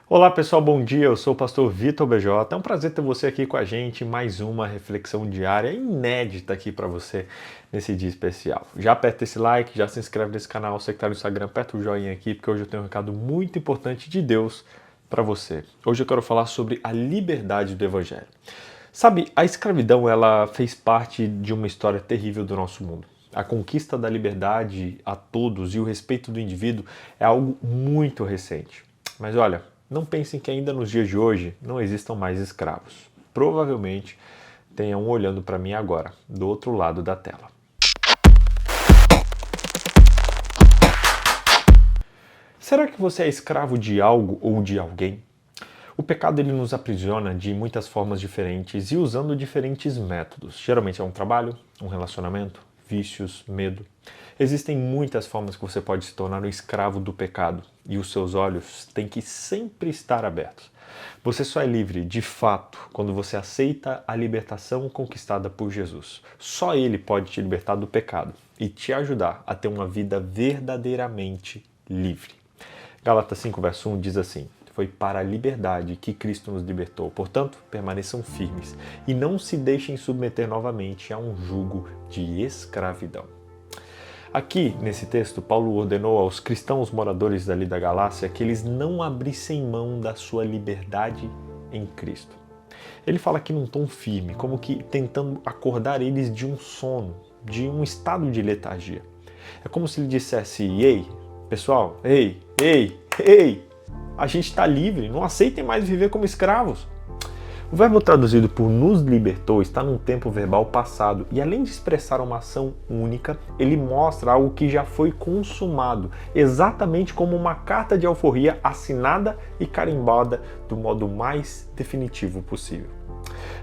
Olá pessoal, bom dia, eu sou o pastor Vitor BJ, é um prazer ter você aqui com a gente, mais uma reflexão diária inédita aqui para você nesse dia especial. Já aperta esse like, já se inscreve nesse canal, você que está no Instagram, aperta o joinha aqui, porque hoje eu tenho um recado muito importante de Deus para você. Hoje eu quero falar sobre a liberdade do Evangelho. Sabe, a escravidão ela fez parte de uma história terrível do nosso mundo. A conquista da liberdade a todos e o respeito do indivíduo é algo muito recente. Mas olha, não pensem que ainda nos dias de hoje não existam mais escravos. Provavelmente tenham um olhando para mim agora, do outro lado da tela. Será que você é escravo de algo ou de alguém? O pecado ele nos aprisiona de muitas formas diferentes e usando diferentes métodos. Geralmente é um trabalho, um relacionamento, vícios, medo. Existem muitas formas que você pode se tornar um escravo do pecado e os seus olhos têm que sempre estar abertos. Você só é livre, de fato, quando você aceita a libertação conquistada por Jesus. Só Ele pode te libertar do pecado e te ajudar a ter uma vida verdadeiramente livre. Gálatas 5, verso 1 diz assim: foi para a liberdade que Cristo nos libertou. Portanto, permaneçam firmes e não se deixem submeter novamente a um jugo de escravidão. Aqui, nesse texto, Paulo ordenou aos cristãos moradores dali da Galácia que eles não abrissem mão da sua liberdade em Cristo. Ele fala aqui num tom firme, como que tentando acordar eles de um sono, de um estado de letargia. É como se ele dissesse: ei, pessoal, ei, a gente está livre, não aceitem mais viver como escravos. O verbo traduzido por nos libertou está num tempo verbal passado e além de expressar uma ação única, ele mostra algo que já foi consumado, exatamente como uma carta de alforria assinada e carimbada do modo mais definitivo possível.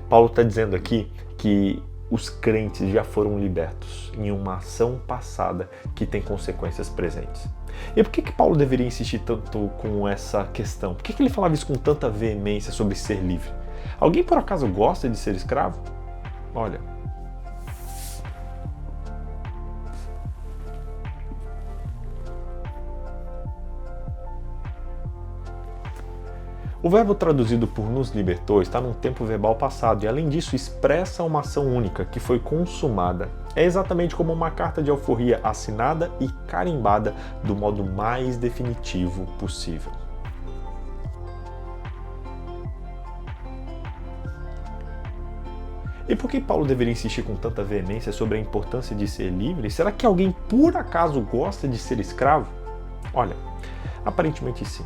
Paulo está dizendo aqui que os crentes já foram libertos em uma ação passada que tem consequências presentes. E por que Paulo deveria insistir tanto com essa questão? Por que ele falava isso com tanta veemência sobre ser livre? Alguém por acaso gosta de ser escravo? Olha, o verbo traduzido por nos libertou está num tempo verbal passado e, além disso, expressa uma ação única que foi consumada. É exatamente como uma carta de alforria assinada e carimbada do modo mais definitivo possível. E por que Paulo deveria insistir com tanta veemência sobre a importância de ser livre? Será que alguém por acaso gosta de ser escravo? Olha, aparentemente sim.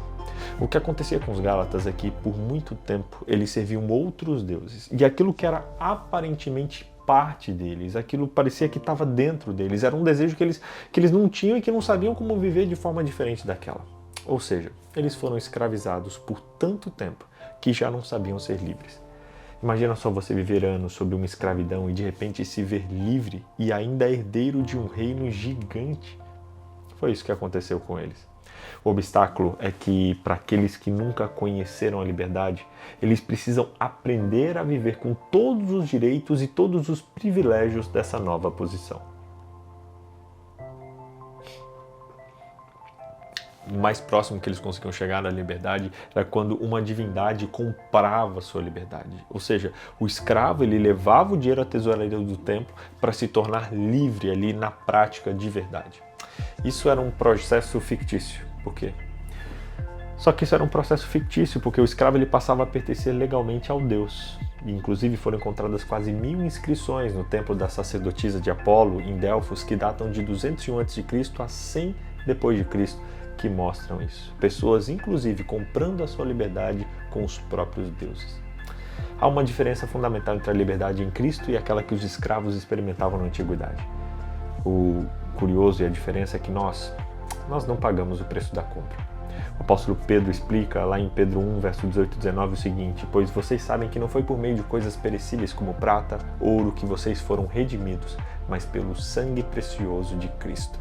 O que acontecia com os Gálatas é que, por muito tempo, eles serviam outros deuses. E aquilo que era aparentemente parte deles, aquilo parecia que estava dentro deles, era um desejo que eles não tinham e que não sabiam como viver de forma diferente daquela. Ou seja, eles foram escravizados por tanto tempo que já não sabiam ser livres. Imagina só você viver anos sob uma escravidão e de repente se ver livre e ainda herdeiro de um reino gigante. Foi isso que aconteceu com eles. O obstáculo é que, para aqueles que nunca conheceram a liberdade, eles precisam aprender a viver com todos os direitos e todos os privilégios dessa nova posição. O mais próximo que eles conseguiam chegar à liberdade era quando uma divindade comprava sua liberdade. Ou seja, o escravo ele levava o dinheiro à tesouraria do templo para se tornar livre ali na prática de verdade. Isso era um processo fictício. Por quê? Só que isso era um processo fictício, porque o escravo ele passava a pertencer legalmente ao Deus. E, inclusive foram encontradas quase 1000 inscrições no templo da sacerdotisa de Apolo, em Delfos, que datam de 201 a.C. a 100 depois de Cristo, que mostram isso. Pessoas, inclusive, comprando a sua liberdade com os próprios deuses. Há uma diferença fundamental entre a liberdade em Cristo e aquela que os escravos experimentavam na antiguidade. O curioso e a diferença é que nós não pagamos o preço da compra. O apóstolo Pedro explica lá em Pedro 1, verso 18 e 19 o seguinte: pois vocês sabem que não foi por meio de coisas perecíveis como prata, ouro que vocês foram redimidos, mas pelo sangue precioso de Cristo.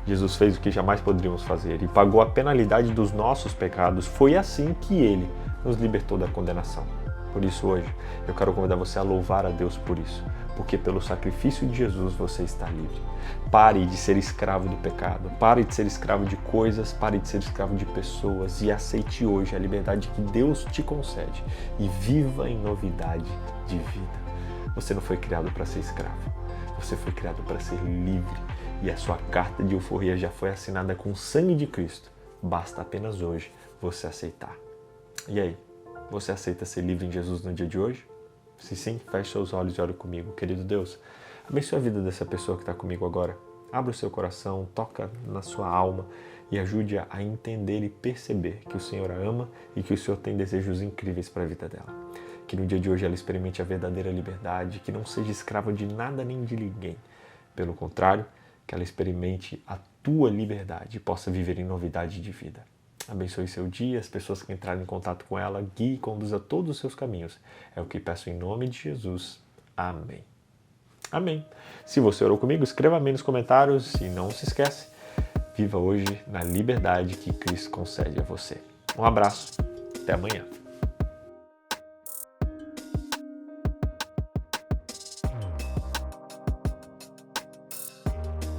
Jesus fez o que jamais poderíamos fazer e pagou a penalidade dos nossos pecados. Foi assim que Ele nos libertou da condenação. Por isso hoje eu quero convidar você a louvar a Deus por isso. porque pelo sacrifício de Jesus você está livre. Pare de ser escravo do pecado, pare de ser escravo de coisas, pare de ser escravo de pessoas e aceite hoje a liberdade que Deus te concede e viva em novidade de vida. Você não foi criado para ser escravo, você foi criado para ser livre e a sua carta de euforia já foi assinada com o sangue de Cristo. Basta apenas hoje você aceitar. E aí, você aceita ser livre em Jesus no dia de hoje? Se sim, feche seus olhos e ore comigo. Querido Deus, abençoe a vida dessa pessoa que está comigo agora. Abra o seu coração, toca na sua alma e ajude-a a entender e perceber que o Senhor a ama e que o Senhor tem desejos incríveis para a vida dela. Que no dia de hoje ela experimente a verdadeira liberdade, que não seja escrava de nada nem de ninguém. Pelo contrário, que ela experimente a tua liberdade e possa viver em novidade de vida. Abençoe seu dia, as pessoas que entrarem em contato com ela, guie e conduza todos os seus caminhos. É o que peço em nome de Jesus. Amém. Amém. Se você orou comigo, escreva amém nos comentários e não se esquece, viva hoje na liberdade que Cristo concede a você. Um abraço, até amanhã.